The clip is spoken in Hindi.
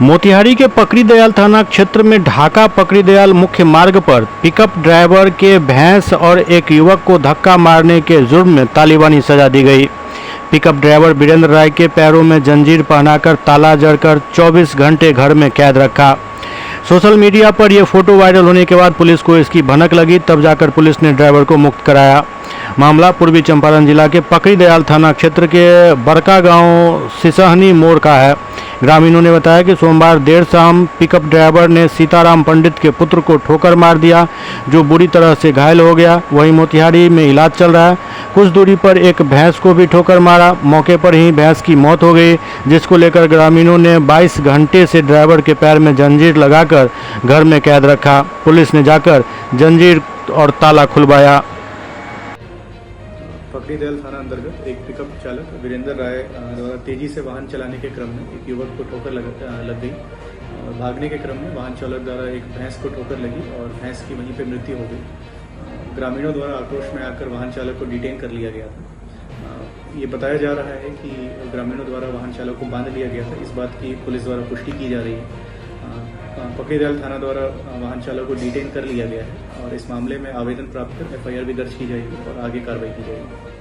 मोतिहारी के पकड़ीदयाल थाना क्षेत्र में ढाका पकड़ीदयाल मुख्य मार्ग पर पिकअप ड्राइवर के भैंस और एक युवक को धक्का मारने के जुर्म में तालिबानी सजा दी गई। पिकअप ड्राइवर वीरेंद्र राय के पैरों में जंजीर पहनाकर ताला जड़कर 24 घंटे घर में कैद रखा। सोशल मीडिया पर यह फोटो वायरल होने के बाद पुलिस को इसकी भनक लगी, तब जाकर पुलिस ने ड्राइवर को मुक्त कराया। मामला पूर्वी चंपारण जिला के पकड़ीदयाल थाना क्षेत्र के बड़का गांव सिसहनी मोड़ का है। ग्रामीणों ने बताया कि सोमवार देर शाम पिकअप ड्राइवर ने सीताराम पंडित के पुत्र को ठोकर मार दिया, जो बुरी तरह से घायल हो गया। वहीं मोतिहारी में इलाज चल रहा है। कुछ दूरी पर एक भैंस को भी ठोकर मारा। मौके पर ही भैंस की मौत हो गई, जिसको लेकर ग्रामीणों ने 22 घंटे से ड्राइवर के पैर में जंजीर लगाकर घर में कैद रखा। पुलिस ने जाकर जंजीर और ताला खुलवाया। पकड़ीदयाल थाना अंतर्गत एक पिकअप चालक वीरेंद्र राय द्वारा तेजी से वाहन चलाने के क्रम में एक युवक को ठोकर लग गई। भागने के क्रम में वाहन चालक द्वारा एक भैंस को ठोकर लगी और भैंस की वहीं पे मृत्यु हो गई। ग्रामीणों द्वारा आक्रोश में आकर वाहन चालक को डिटेन कर लिया गया था। ये बताया जा रहा है कि ग्रामीणों द्वारा वाहन चालक को बांध लिया गया था। इस बात की पुलिस द्वारा पुष्टि की जा रही है। पकड़ीदयाल थाना द्वारा वाहन चालक को डिटेन कर लिया गया है और इस मामले में आवेदन प्राप्त कर FIR भी दर्ज की जाएगी और आगे कार्रवाई की जाएगी।